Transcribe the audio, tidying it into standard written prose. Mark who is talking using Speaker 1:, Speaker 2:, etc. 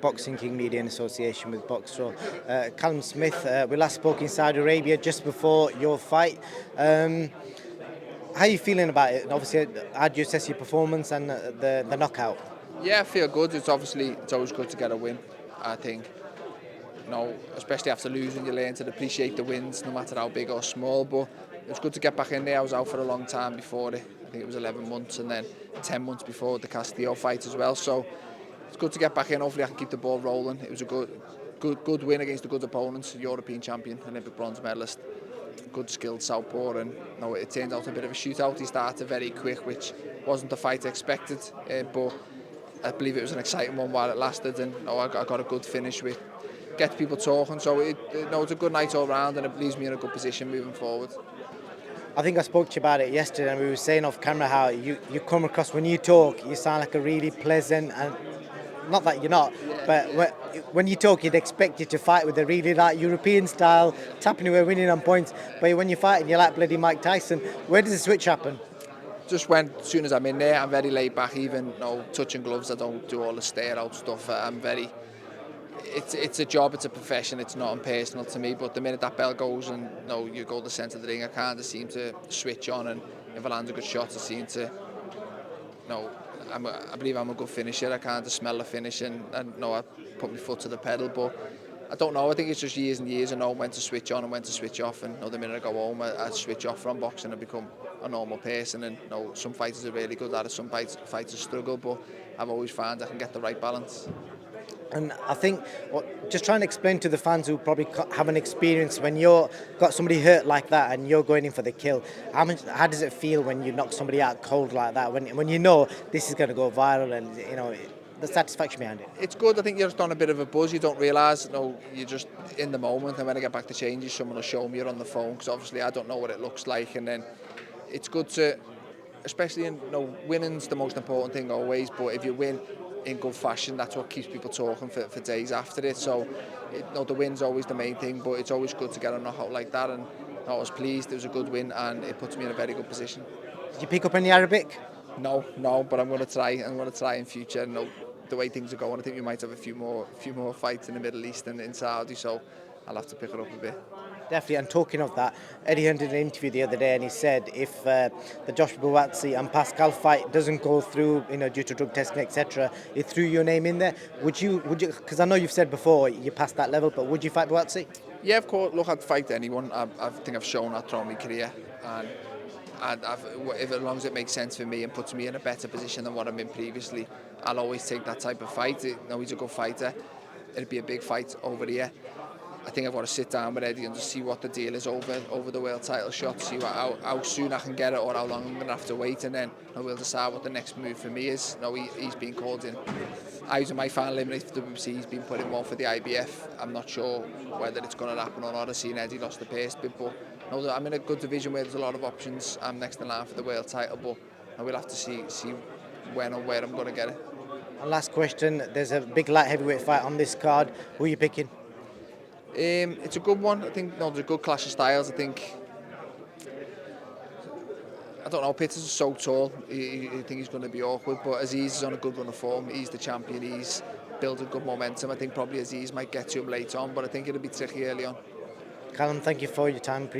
Speaker 1: Boxing King Media in association with Boxro. Callum Smith, we last spoke in Saudi Arabia just before your fight. How are you feeling about it? And obviously, how do you assess your performance and the knockout?
Speaker 2: Yeah, I feel good. It's always good to get a win. I think, especially after losing, you learn to appreciate the wins, no matter how big or small. But it was good to get back in there. I was out for a long time before it. I think it was 11 months, and then 10 months before the Castillo fight as well. So it's good to get back in. Hopefully, I can keep the ball rolling. It was a good win against a good opponent, European champion, Olympic bronze medalist. Good skilled southpaw, and it turned out a bit of a shootout. He started very quick, which wasn't the fight I expected, but I believe it was an exciting one while it lasted, and I got a good finish with get people talking. So it's a good night all round, and it leaves me in a good position moving forward.
Speaker 1: I think I spoke to you about it yesterday, and we were saying off camera how you come across when you talk, you sound like a really pleasant, and not that you're not, but when you talk, you'd expect you to fight with a really like European style, tapping away, winning on points. But when you're fighting, you're like bloody Mike Tyson. Where does the switch happen?
Speaker 2: Just when, as soon as I'm in there, I'm very laid back. Even touching gloves, I don't do all the stare out stuff. I'm very. It's a job, it's a profession. It's not impersonal to me. But the minute that bell goes and you go to the centre of the ring, I kind of seem to switch on. And if I land a good shot, I seem to. I believe I'm a good finisher. I kind of smell the finish, and I put my foot to the pedal. But I don't know. I think it's just years and years. I know when to switch on and when to switch off. And the minute I go home, I switch off from boxing and become a normal person. And some fighters are really good at it. Some fighters struggle, but I've always found I can get the right balance.
Speaker 1: And I think, just trying to explain to the fans who probably haven't experienced when you're got somebody hurt like that and you're going in for the kill, how does it feel when you knock somebody out cold like that? When you know this is going to go viral, and the satisfaction behind it.
Speaker 2: It's good. I think you're just on a bit of a buzz. You don't realise, you're just in the moment. And when I get back to changes, someone will show me you're on the phone, because obviously I don't know what it looks like. And then it's good to, especially winning's the most important thing always. But if you win in good fashion, that's what keeps people talking for days after it. So the win's always the main thing, but it's always good to get a knockout like that. And I was pleased. It was a good win, and it puts me in a very good position.
Speaker 1: Did you pick up any Arabic?
Speaker 2: No, but I'm going to try. I'm going to try in future. The way things are going, I think we might have a few more fights in the Middle East and in Saudi, so I'll have to pick it up a bit.
Speaker 1: Definitely. And talking of that, Eddie Hearn did an interview the other day, and he said if the Josh Buatsi and Pascal fight doesn't go through, due to drug testing, etc., he threw your name in there. Would you? Because I know you've said before you passed that level, but would you fight Buatsi?
Speaker 2: Yeah, of course. Look, I'd fight anyone. I think I've shown that throughout my career, and if as long as it makes sense for me and puts me in a better position than what I'm in previously, I'll always take that type of fight. He's a good fighter. It'd be a big fight over here. I think I've got to sit down with Eddie and just see what the deal is over the world title shot, see how soon I can get it or how long I'm going to have to wait, and then we'll decide what the next move for me is. He's been called in. I was in my final eliminator for WBC, he's been put in one for the IBF. I'm not sure whether it's going to happen or not. I've seen Eddie lost the pace bit, but I'm in a good division where there's a lot of options. I'm next in line for the world title, but we'll have to see when or where I'm going to get it.
Speaker 1: And last question, there's a big light heavyweight fight on this card. Who are you picking?
Speaker 2: It's a good one. I think there's a good clash of styles. I don't know, Peters is so tall, I think he's going to be awkward, but Aziz is on a good run of form. He's the champion, he's building good momentum. I think probably Aziz might get to him late on, but I think it'll be tricky early on.
Speaker 1: Callum, thank you for your time.